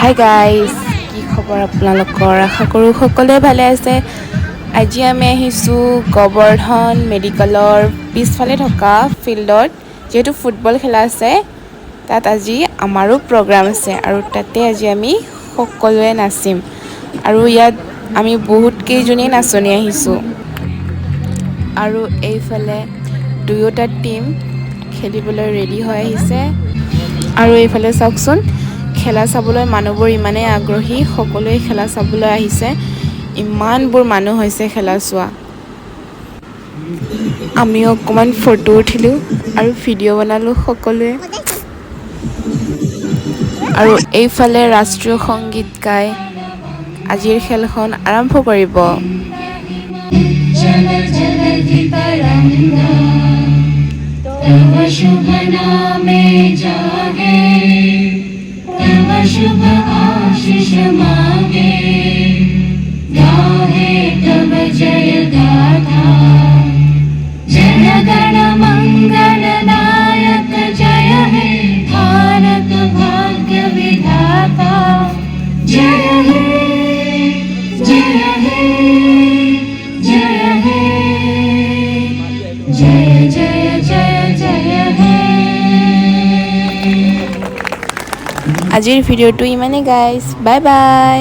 Hi guys, কি খবৰ আপোনালোকৰ? আশা কৰোঁ সকলোৱে ভালে আছে। আজি আমি আহিছোঁ গোবৰ্ধন মেডিকেলৰ পিছফালে থকা ফিল্ডত, যিহেতু ফুটবল খেলা আছে। তাত আজি আমাৰো প্ৰগ্ৰাম আছে আৰু তাতে আজি আমি সকলোৱে নাচিম। আৰু ইয়াত আমি বহুত কেইজনেই নাচনি আহিছোঁ। আৰু এইফালে দুয়োটা টিম খেলিবলৈ ৰেডি হৈ আহিছে। আৰু এইফালে চাওকচোন, খেলা চাবলৈ মানুহবোৰ ইমানেই আগ্ৰহী, সকলোৱে খেলা চাবলৈ আহিছে। ইমানবোৰ মানুহ হৈছে খেলা চোৱা। আমিও অকণমান ফটো উঠিলোঁ আৰু ভিডিঅ' বনালোঁ সকলোৱে। আৰু এইফালে ৰাষ্ট্ৰীয় সংগীত গাই আজিৰ খেলখন আৰম্ভ কৰিব। शुभ नामे जागे, तव शुभ आशीष मांगे, गाहे तव जय गाथा। जन गण मंगल नायक जय हे, भारत भाग्य विधाता। जय हे जय हे जय हे, जय जय जय जय हे। আজিৰ ভিডিঅ'টো ইমানেই গাইজ, বাই বাই।